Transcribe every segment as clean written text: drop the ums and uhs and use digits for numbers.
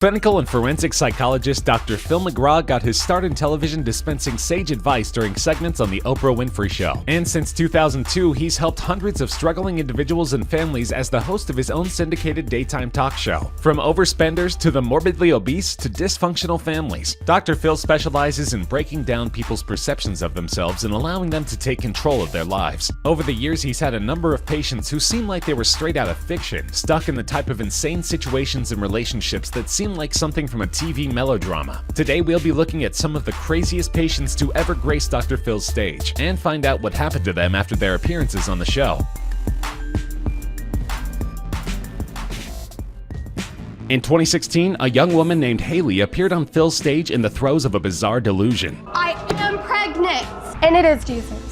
Clinical and forensic psychologist Dr. Phil McGraw got his start in television dispensing sage advice during segments on The Oprah Winfrey Show. And since 2002, he's helped hundreds of struggling individuals and families as the host of his own syndicated daytime talk show. From overspenders to the morbidly obese to dysfunctional families, Dr. Phil specializes in breaking down people's perceptions of themselves and allowing them to take control of their lives. Over the years, he's had a number of patients who seem like they were straight out of fiction, stuck in the type of insane situations and relationships that seem like something from a TV melodrama. Today we'll be looking at some of the craziest patients to ever grace Dr. Phil's stage and find out what happened to them after their appearances on the show. In 2016, a young woman named Haley appeared on Phil's stage in the throes of a bizarre delusion. I am pregnant, and it is Jesus.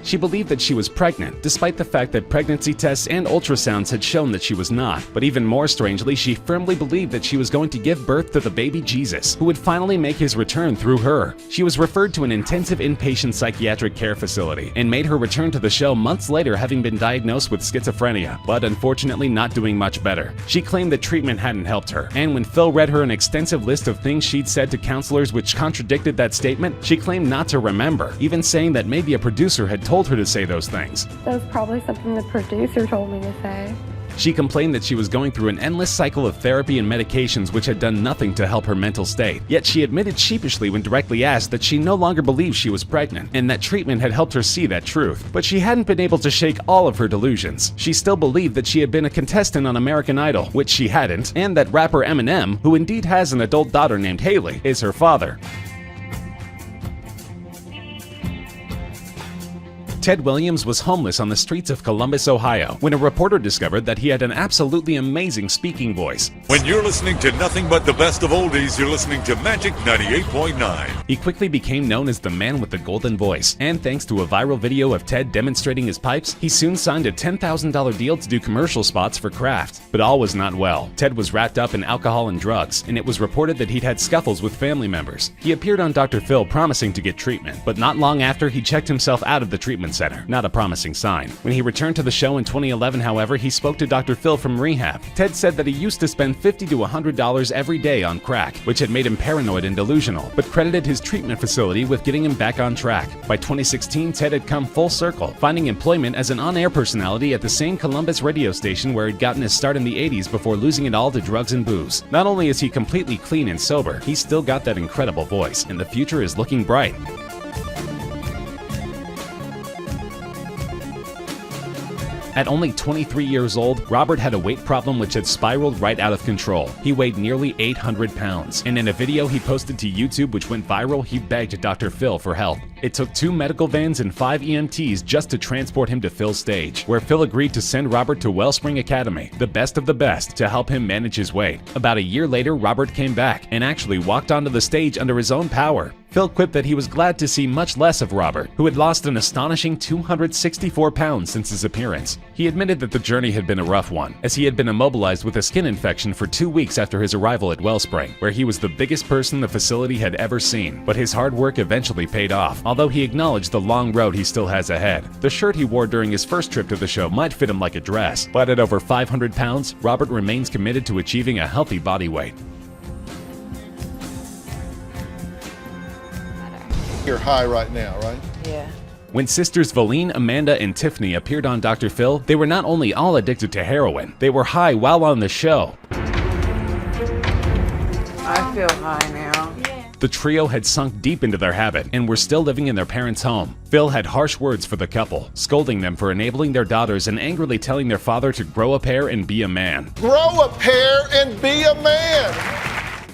She believed that she was pregnant, despite the fact that pregnancy tests and ultrasounds had shown that she was not. But even more strangely, she firmly believed that she was going to give birth to the baby Jesus, who would finally make his return through her. She was referred to an intensive inpatient psychiatric care facility and made her return to the show months later, having been diagnosed with schizophrenia, but unfortunately not doing much better. She claimed that treatment hadn't helped her, and when Phil read her an extensive list of things she'd said to counselors which contradicted that statement, she claimed not to remember, even saying that maybe a producer had told her to say those things. That was probably something the producer told me to say. She complained that she was going through an endless cycle of therapy and medications which had done nothing to help her mental state. Yet she admitted sheepishly when directly asked that she no longer believed she was pregnant, and that treatment had helped her see that truth. But she hadn't been able to shake all of her delusions. She still believed that she had been a contestant on American Idol, which she hadn't, and that rapper Eminem, who indeed has an adult daughter named Haley, is her father. Ted Williams was homeless on the streets of Columbus, Ohio, when a reporter discovered that he had an absolutely amazing speaking voice. When you're listening to nothing but the best of oldies, you're listening to Magic 98.9. He quickly became known as the man with the golden voice, and thanks to a viral video of Ted demonstrating his pipes, he soon signed a $10,000 deal to do commercial spots for Kraft. But all was not well. Ted was wrapped up in alcohol and drugs, and it was reported that he'd had scuffles with family members. He appeared on Dr. Phil promising to get treatment, but not long after, he checked himself out of the treatment center. Not a promising sign. When he returned to the show in 2011, however, he spoke to Dr. Phil from rehab. Ted said that he used to spend $50 to $100 every day on crack, which had made him paranoid and delusional, but credited his treatment facility with getting him back on track. By 2016, Ted had come full circle, finding employment as an on-air personality at the same Columbus radio station where he'd gotten his start in the 80s before losing it all to drugs and booze. Not only is he completely clean and sober, he's still got that incredible voice, and the future is looking bright. At only 23 years old, Robert had a weight problem which had spiraled right out of control. He weighed nearly 800 pounds, and in a video he posted to YouTube which went viral, he begged Dr. Phil for help. It took 2 medical vans and 5 EMTs just to transport him to Phil's stage, where Phil agreed to send Robert to Wellspring Academy, the best of the best, to help him manage his weight. About a year later, Robert came back and actually walked onto the stage under his own power. Phil quipped that he was glad to see much less of Robert, who had lost an astonishing 264 pounds since his appearance. He admitted that the journey had been a rough one, as he had been immobilized with a skin infection for 2 weeks after his arrival at Wellspring, where he was the biggest person the facility had ever seen. But his hard work eventually paid off, although he acknowledged the long road he still has ahead. The shirt he wore during his first trip to the show might fit him like a dress, but at over 500 pounds, Robert remains committed to achieving a healthy body weight. You're high right now, right? Yeah. When sisters Valine, Amanda, and Tiffany appeared on Dr. Phil, they were not only all addicted to heroin, they were high while on the show. I feel high now. The trio had sunk deep into their habit and were still living in their parents' home. Phil had harsh words for the couple, scolding them for enabling their daughters and angrily telling their father to grow a pair and be a man. Grow a pair and be a man!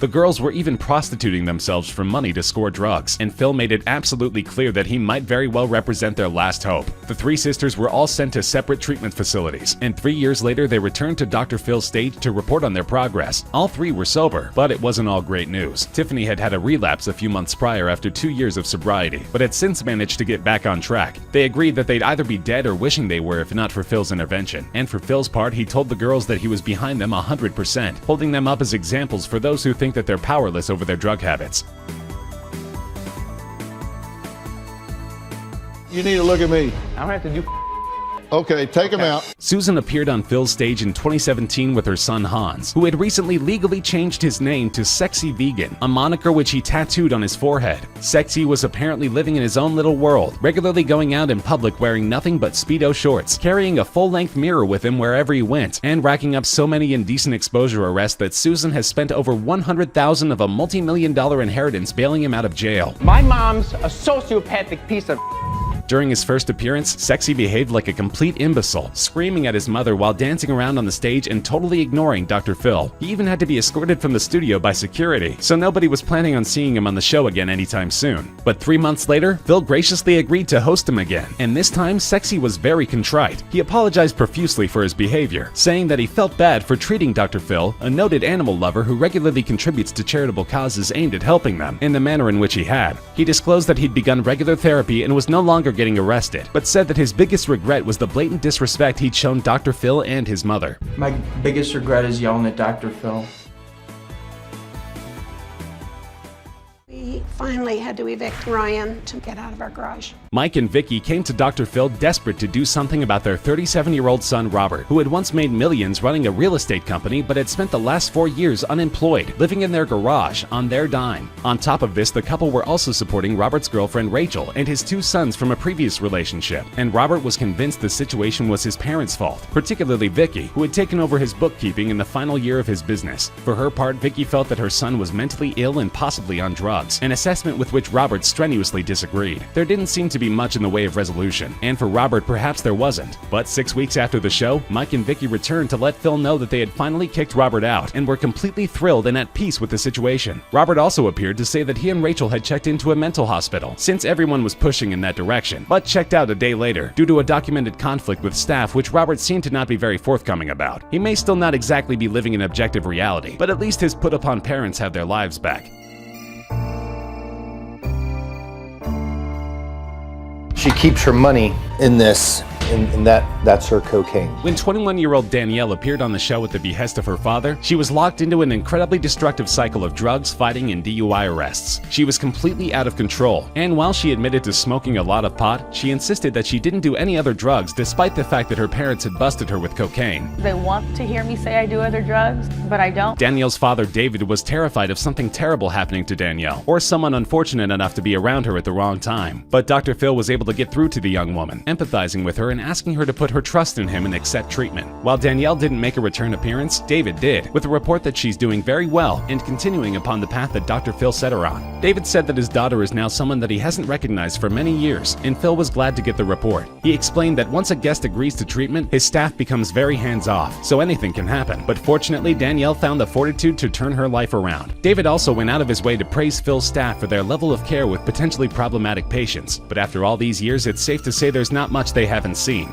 The girls were even prostituting themselves for money to score drugs, and Phil made it absolutely clear that he might very well represent their last hope. The 3 sisters were all sent to separate treatment facilities, and 3 years later they returned to Dr. Phil's stage to report on their progress. All 3 were sober, but it wasn't all great news. Tiffany had had a relapse a few months prior after 2 years of sobriety, but had since managed to get back on track. They agreed that they'd either be dead or wishing they were if not for Phil's intervention, and for Phil's part, he told the girls that he was behind them 100%, holding them up as examples for those who think that they're powerless over their drug habits. You need to look at me. I don't have to do Okay, take him out. Susan appeared on Phil's stage in 2017 with her son Hans, who had recently legally changed his name to Sexy Vegan, a moniker which he tattooed on his forehead. Sexy was apparently living in his own little world, regularly going out in public wearing nothing but Speedo shorts, carrying a full-length mirror with him wherever he went, and racking up so many indecent exposure arrests that Susan has spent over $100,000 of a multi-million-dollar inheritance bailing him out of jail. My mom's a sociopathic piece of. During his first appearance, Sexy behaved like a complete imbecile, screaming at his mother while dancing around on the stage and totally ignoring Dr. Phil. He even had to be escorted from the studio by security, so nobody was planning on seeing him on the show again anytime soon. But 3 months later, Phil graciously agreed to host him again, and this time Sexy was very contrite. He apologized profusely for his behavior, saying that he felt bad for treating Dr. Phil, a noted animal lover who regularly contributes to charitable causes aimed at helping them, in the manner in which he had. He disclosed that he'd begun regular therapy and was no longer getting arrested, but said that his biggest regret was the blatant disrespect he'd shown Dr. Phil and his mother. My biggest regret is yelling at Dr. Phil. We finally had to evict Ryan to get out of our garage. Mike and Vicky came to Dr. Phil desperate to do something about their 37-year-old son Robert, who had once made millions running a real estate company but had spent the last 4 years unemployed, living in their garage on their dime. On top of this, the couple were also supporting Robert's girlfriend Rachel and his 2 sons from a previous relationship, and Robert was convinced the situation was his parents' fault, particularly Vicky, who had taken over his bookkeeping in the final year of his business. For her part, Vicky felt that her son was mentally ill and possibly on drugs, an assessment with which Robert strenuously disagreed. There didn't seem to be much in the way of resolution, and for Robert perhaps there wasn't. But 6 weeks after the show, Mike and Vicky returned to let Phil know that they had finally kicked Robert out and were completely thrilled and at peace with the situation. Robert also appeared to say that he and Rachel had checked into a mental hospital, since everyone was pushing in that direction, but checked out a day later due to a documented conflict with staff which Robert seemed to not be very forthcoming about. He may still not exactly be living in objective reality, but at least his put-upon parents have their lives back. She keeps her money in this, and that's her cocaine. When 21-year-old Danielle appeared on the show at the behest of her father, she was locked into an incredibly destructive cycle of drugs, fighting, and DUI arrests. She was completely out of control, and while she admitted to smoking a lot of pot, she insisted that she didn't do any other drugs despite the fact that her parents had busted her with cocaine. They want to hear me say I do other drugs, but I don't. Danielle's father, David, was terrified of something terrible happening to Danielle, or someone unfortunate enough to be around her at the wrong time. But Dr. Phil was able to get through to the young woman, empathizing with her and asking her to put her trust in him and accept treatment. While Danielle didn't make a return appearance, David did, with a report that she's doing very well and continuing upon the path that Dr. Phil set her on. David said that his daughter is now someone that he hasn't recognized for many years, and Phil was glad to get the report. He explained that once a guest agrees to treatment, his staff becomes very hands-off, so anything can happen. But fortunately, Danielle found the fortitude to turn her life around. David also went out of his way to praise Phil's staff for their level of care with potentially problematic patients. But after all these years, it's safe to say there's not much they haven't seen.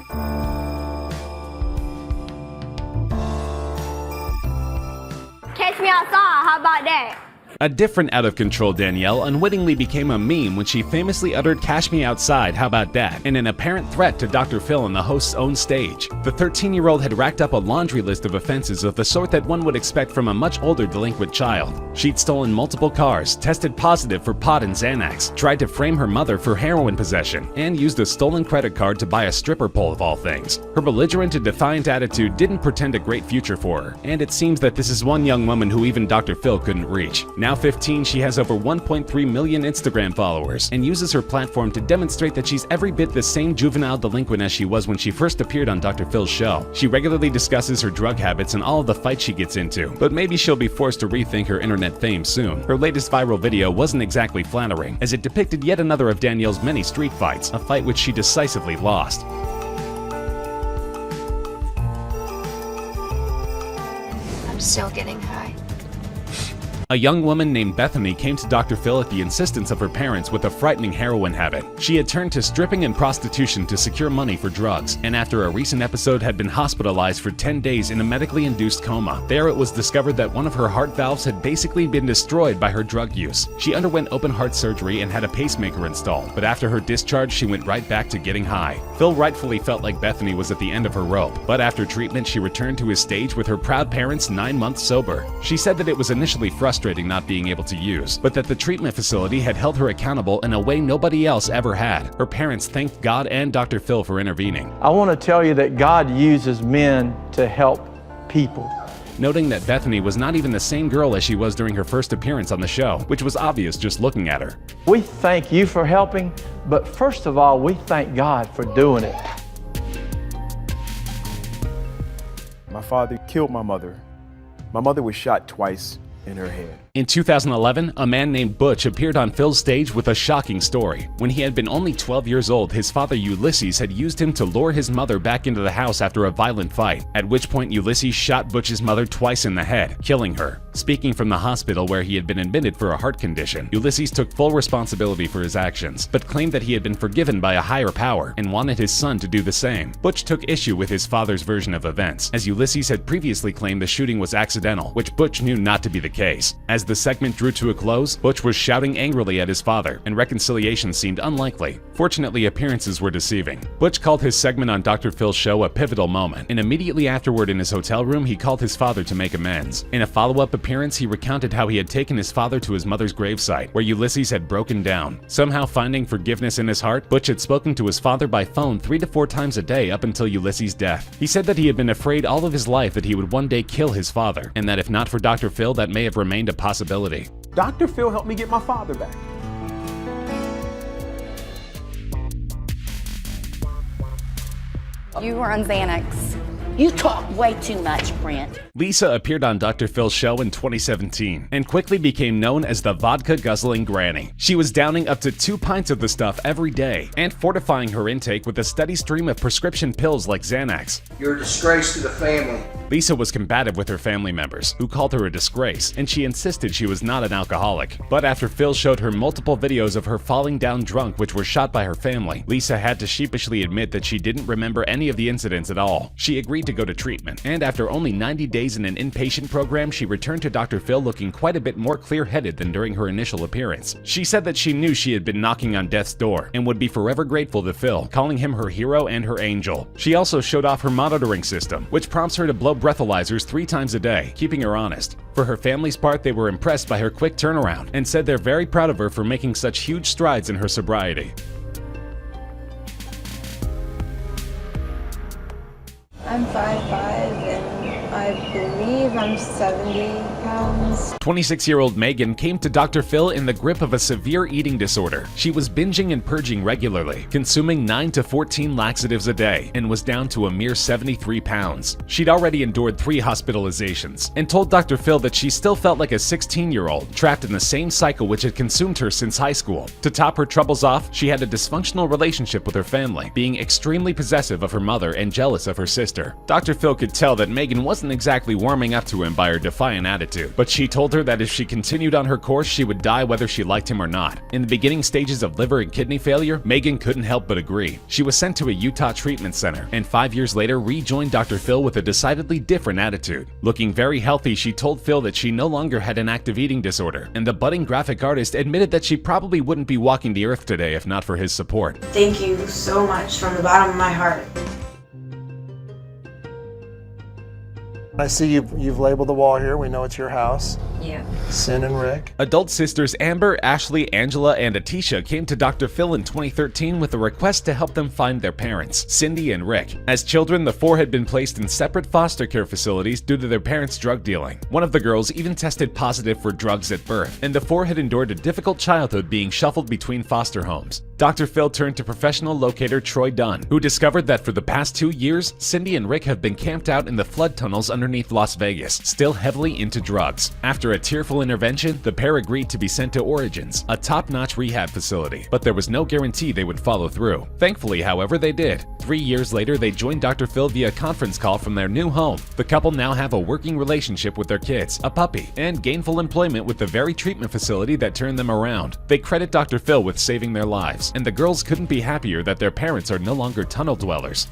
Catch me outside, how about that? A different out-of-control Danielle unwittingly became a meme when she famously uttered "Cash me outside, how about that?" in an apparent threat to Dr. Phil on the host's own stage. The 13-year-old had racked up a laundry list of offenses of the sort that one would expect from a much older delinquent child. She'd stolen multiple cars, tested positive for pot and Xanax, tried to frame her mother for heroin possession, and used a stolen credit card to buy a stripper pole of all things. Her belligerent and defiant attitude didn't portend a great future for her, and it seems that this is one young woman who even Dr. Phil couldn't reach. Now 15, she has over 1.3 million Instagram followers and uses her platform to demonstrate that she's every bit the same juvenile delinquent as she was when she first appeared on Dr. Phil's show. She regularly discusses her drug habits and all of the fights she gets into, but maybe she'll be forced to rethink her internet fame soon. Her latest viral video wasn't exactly flattering, as it depicted yet another of Danielle's many street fights, a fight which she decisively lost. I'm still getting high. A young woman named Bethany came to Dr. Phil at the insistence of her parents with a frightening heroin habit. She had turned to stripping and prostitution to secure money for drugs, and after a recent episode had been hospitalized for 10 days in a medically induced coma. There it was discovered that one of her heart valves had basically been destroyed by her drug use. She underwent open heart surgery and had a pacemaker installed, but after her discharge she went right back to getting high. Phil rightfully felt like Bethany was at the end of her rope, but after treatment she returned to his stage with her proud parents 9 months sober. She said that it was initially frustrating, frustrating not being able to use, but that the treatment facility had held her accountable in a way nobody else ever had. Her parents thanked God and Dr. Phil for intervening. I want to tell you that God uses men to help people. Noting that Bethany was not even the same girl as she was during her first appearance on the show, which was obvious just looking at her. We thank you for helping, but first of all, we thank God for doing it. My father killed my mother. My mother was shot twice in her head. In 2011, a man named Butch appeared on Phil's stage with a shocking story. When he had been only 12 years old, his father Ulysses had used him to lure his mother back into the house after a violent fight, at which point Ulysses shot Butch's mother twice in the head, killing her. Speaking from the hospital where he had been admitted for a heart condition, Ulysses took full responsibility for his actions, but claimed that he had been forgiven by a higher power and wanted his son to do the same. Butch took issue with his father's version of events, as Ulysses had previously claimed the shooting was accidental, which Butch knew not to be the case. As the segment drew to a close, Butch was shouting angrily at his father, and reconciliation seemed unlikely. Fortunately, appearances were deceiving. Butch called his segment on Dr. Phil's show a pivotal moment, and immediately afterward in his hotel room, he called his father to make amends. In a follow-up appearance, he recounted how he had taken his father to his mother's gravesite, where Ulysses had broken down. Somehow finding forgiveness in his heart, Butch had spoken to his father by phone 3 to 4 times a day up until Ulysses' death. He said that he had been afraid all of his life that he would one day kill his father, and that if not for Dr. Phil, that may have remained a possibility. Dr. Phil helped me get my father back. You were on Xanax. You talk way too much, Brent. Lisa appeared on Dr. Phil's show in 2017 and quickly became known as the vodka-guzzling granny. She was downing up to 2 pints of the stuff every day and fortifying her intake with a steady stream of prescription pills like Xanax. You're a disgrace to the family. Lisa was combative with her family members, who called her a disgrace, and she insisted she was not an alcoholic. But after Phil showed her multiple videos of her falling down drunk which were shot by her family, Lisa had to sheepishly admit that she didn't remember any of the incidents at all. She agreed to go to treatment, and after only 90 days in an inpatient program, she returned to Dr. Phil looking quite a bit more clear-headed than during her initial appearance. She said that she knew she had been knocking on death's door and would be forever grateful to Phil, calling him her hero and her angel. She also showed off her monitoring system, which prompts her to blow breathalyzers 3 times a day, keeping her honest. For her family's part, they were impressed by her quick turnaround and said they're very proud of her for making such huge strides in her sobriety. I'm 5'5" and I believe I'm 70 pounds. 26-year-old Megan came to Dr. Phil in the grip of a severe eating disorder. She was binging and purging regularly, consuming 9 to 14 laxatives a day, and was down to a mere 73 pounds. She'd already endured 3 hospitalizations, and told Dr. Phil that she still felt like a 16-year-old, trapped in the same cycle which had consumed her since high school. To top her troubles off, she had a dysfunctional relationship with her family, being extremely possessive of her mother and jealous of her sister. Dr. Phil could tell that Megan wasn't exactly warming up to him by her defiant attitude, but she told her that if she continued on her course, she would die whether she liked him or not. In the beginning stages of liver and kidney failure, Megan couldn't help but agree. She was sent to a Utah treatment center, and 5 years later rejoined Dr. Phil with a decidedly different attitude. Looking very healthy, she told Phil that she no longer had an active eating disorder, and the budding graphic artist admitted that she probably wouldn't be walking the earth today if not for his support. Thank you so much from the bottom of my heart. I see you've labeled the wall here. We know it's your house. Yeah. Sin and Rick. Adult sisters Amber, Ashley, Angela, and Atisha came to Dr. Phil in 2013 with a request to help them find their parents, Cindy and Rick. As children, the 4 had been placed in separate foster care facilities due to their parents' drug dealing. One of the girls even tested positive for drugs at birth, and the 4 had endured a difficult childhood being shuffled between foster homes. Dr. Phil turned to professional locator Troy Dunn, who discovered that for the past 2 years, Cindy and Rick have been camped out in the flood tunnels underneath Las Vegas, still heavily into drugs. After a tearful intervention, the pair agreed to be sent to Origins, a top-notch rehab facility, but there was no guarantee they would follow through. Thankfully, however, they did. 3 years later, they joined Dr. Phil via conference call from their new home. The couple now have a working relationship with their kids, a puppy, and gainful employment with the very treatment facility that turned them around. They credit Dr. Phil with saving their lives, and the girls couldn't be happier that their parents are no longer tunnel dwellers.